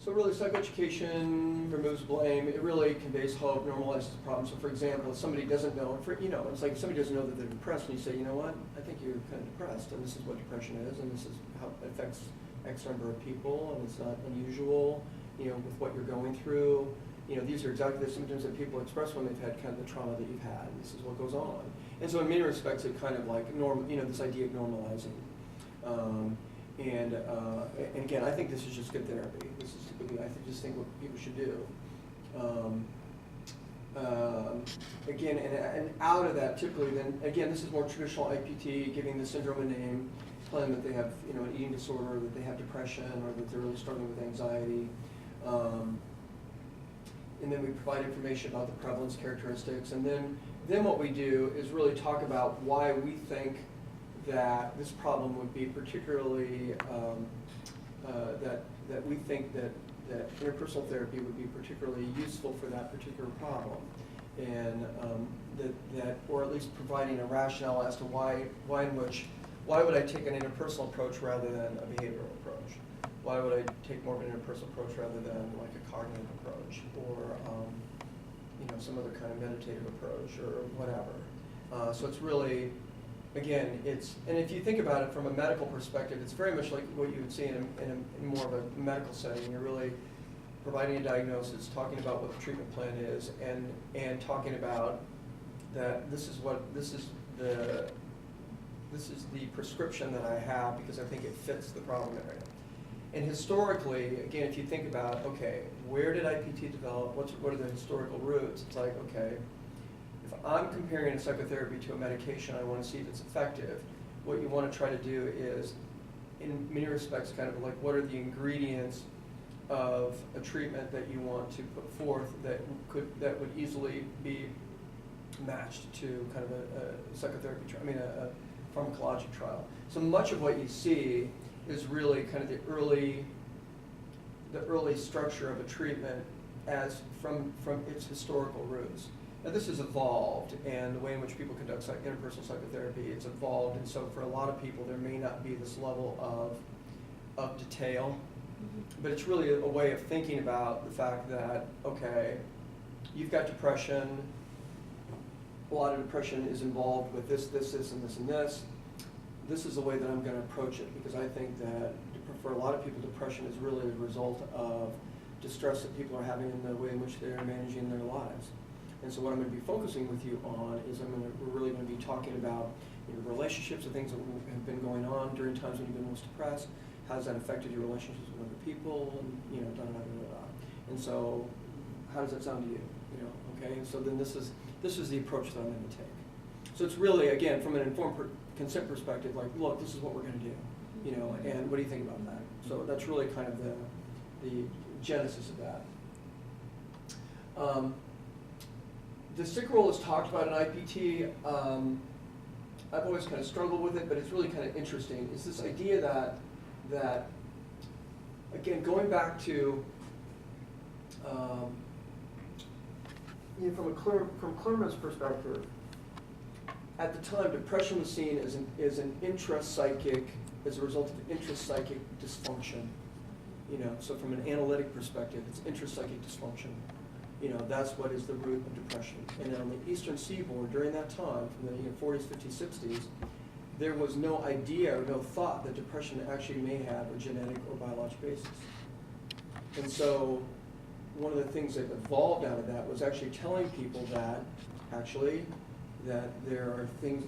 So really, psychoeducation removes blame. It really conveys hope, normalizes the problem. So for example, if somebody doesn't know, it's like if somebody doesn't know that they're depressed, and you say, you know what, I think you're kind of depressed, and this is what depression is, and this is how it affects X number of people, and it's not unusual, with what you're going through. These are exactly the symptoms that people express when they've had kind of the trauma that you've had, and this is what goes on. And so in many respects, it kind of like, this idea of normalizing. And again, I think this is just good therapy. This is typically, just think what people should do. Again, and out of that, typically, then again, this is more traditional IPT, giving the syndrome a name, telling them that they have, an eating disorder, that they have depression, or that they're really struggling with anxiety. And then we provide information about the prevalence characteristics, and then what we do is really talk about why we think that this problem would be particularly, that we think that interpersonal therapy would be particularly useful for that particular problem. And or at least providing a rationale as to why would I take an interpersonal approach rather than a behavioral approach? Why would I take more of an interpersonal approach rather than like a cognitive approach, or some other kind of meditative approach, or whatever? So it's really, again, and if you think about it from a medical perspective, it's very much like what you would see in more of a medical setting. You're really providing a diagnosis, talking about what the treatment plan is, and talking about that this is the prescription that I have because I think it fits the problem area. And historically, again, if you think about, okay, where did IPT develop? What are the historical roots? It's like, okay, if I'm comparing a psychotherapy to a medication, I want to see if it's effective. What you want to try to do is, in many respects, kind of like what are the ingredients of a treatment that you want to put forth that would easily be matched to kind of a psychotherapy trial, a pharmacologic trial. So much of what you see is really kind of the early structure of a treatment as from its historical roots. Now this has evolved, and the way in which people conduct interpersonal psychotherapy, it's evolved, and so for a lot of people there may not be this level of detail, but it's really a way of thinking about the fact that, okay, you've got depression, a lot of depression is involved with this, and this, and this. This is the way that I'm going to approach it, because I think that for a lot of people, depression is really a result of distress that people are having in the way in which they're managing their lives. And so what I'm going to be focusing with you on is we're really going to be talking about relationships and things that have been going on during times when you've been most depressed. How has that affected your relationships with other people? And da da da da da. And so, how does that sound to you? Okay. And so then this is the approach that I'm going to take. So it's really, again, from an informed consent perspective, like, look, this is what we're going to do. And what do you think about that? So that's really kind of the genesis of that. The sick role is talked about in IPT. I've always kind of struggled with it, but it's really kind of interesting. It's this idea that again, going back to from Klerman's perspective, at the time, depression was seen as an intrapsychic, as a result of intrapsychic dysfunction. So from an analytic perspective, it's intrapsychic dysfunction. That's what is the root of depression. And on the Eastern Seaboard, during that time, from the 40s, 50s, 60s, there was no idea or no thought that depression actually may have a genetic or biologic basis. And so one of the things that evolved out of that was actually telling people that there are things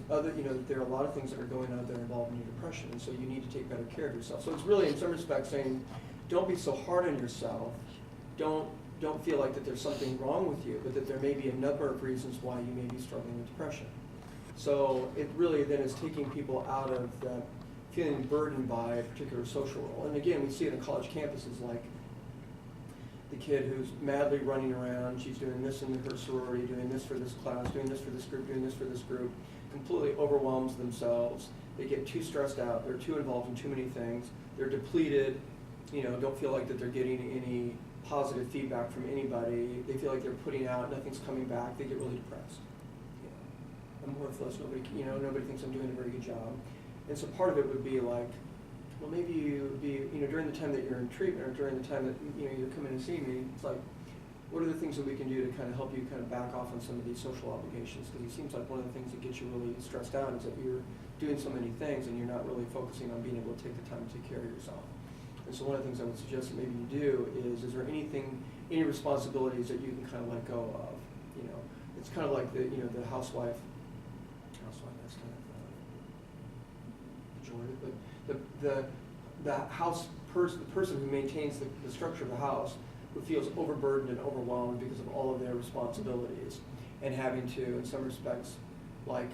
there are a lot of things that are going on that are involved in your depression, and so you need to take better care of yourself. So it's really, in some respects, saying, don't be so hard on yourself. Don't feel like that there's something wrong with you, but that there may be a number of reasons why you may be struggling with depression. So it really then is taking people out of that feeling burdened by a particular social role. And again, we see it on college campuses, like the kid who's madly running around, she's doing this in her sorority, doing this for this class, doing this for this group, doing this for this group, completely overwhelms themselves. They get too stressed out, they're too involved in too many things, they're depleted, don't feel like that they're getting any positive feedback from anybody. They feel like they're putting out, nothing's coming back, they get really depressed. I'm worthless, nobody thinks I'm doing a very good job. And so part of it would be like, well, maybe you be, during the time that you're in treatment or during the time that, you come in and see me, it's like, what are the things that we can do to kind of help you kind of back off on some of these social obligations? Because it seems like one of the things that gets you really stressed out is that you're doing so many things and you're not really focusing on being able to take the time to take care of yourself. And so one of the things I would suggest that maybe you do is there any responsibilities that you can kind of let go of? It's kind of like the housewife, that's kind of pejorative, but the person who maintains the structure of the house, who feels overburdened and overwhelmed because of all of their responsibilities and having to, in some respects, like,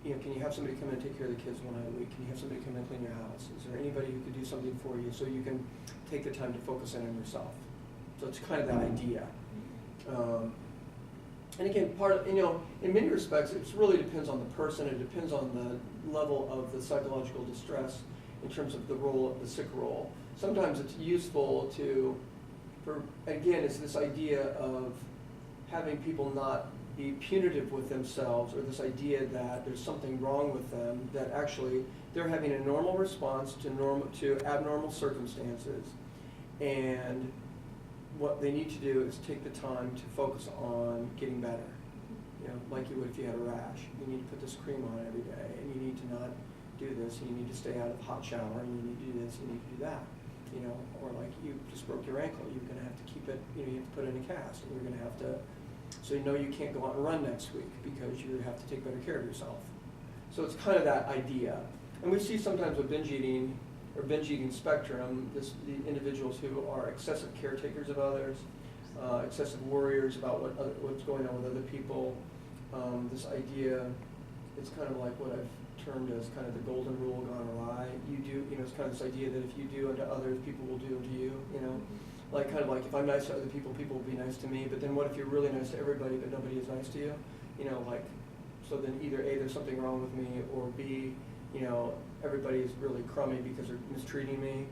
can you have somebody come in and take care of the kids 1 night a week? Can you have somebody come in and clean your house? Is there anybody who could do something for you so you can take the time to focus in on yourself? So it's kind of that idea. And again, in many respects, it really depends on the person. It depends on the level of the psychological distress in terms of the sick role. Sometimes it's useful again, it's this idea of having people not be punitive with themselves, or this idea that there's something wrong with them, that actually they're having a normal response to abnormal circumstances, and what they need to do is take the time to focus on getting better. Like you would if you had a rash. You need to put this cream on every day, and you need to not do this, and you need to stay out of the hot shower, and you need to do this, and you need to do that. Or like you just broke your ankle, you're going to have to keep it, you have to put it in a cast, and you're going to have to, so you can't go out and run next week because you have to take better care of yourself. So it's kind of that idea. And we see sometimes with binge eating spectrum, the individuals who are excessive caretakers of others, excessive worriers about what's going on with other people. This idea, it's kind of like what I've termed as kind of the golden rule gone awry. It's kind of this idea that if you do unto others, people will do unto you, Like kind of like if I'm nice to other people, people will be nice to me, but then what if you're really nice to everybody but nobody is nice to you? So then either A, there's something wrong with me, or B, everybody's really crummy because they're mistreating me,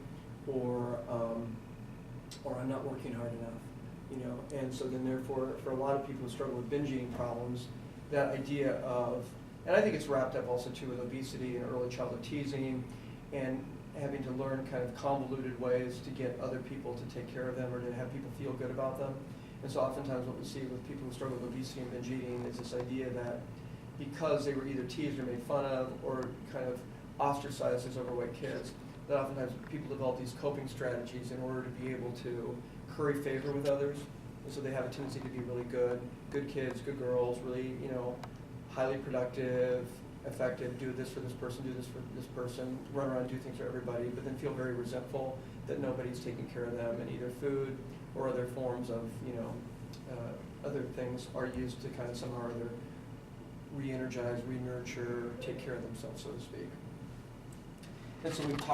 or I'm not working hard enough, And so then therefore, for a lot of people who struggle with binge eating problems, that idea of, and I think it's wrapped up also too with obesity and early childhood teasing, and having to learn kind of convoluted ways to get other people to take care of them or to have people feel good about them. And so oftentimes what we see with people who struggle with obesity and binge eating is this idea that because they were either teased or made fun of or kind of ostracized as overweight kids, that oftentimes people develop these coping strategies in order to be able to curry favor with others. And so they have a tendency to be really good kids, good girls, really, highly productive, effective, do this for this person, do this for this person, run around and do things for everybody, but then feel very resentful that nobody's taking care of them, and either food or other forms of, other things are used to kind of somehow or other re-energize, re-nurture, take care of themselves, so to speak. And so we talked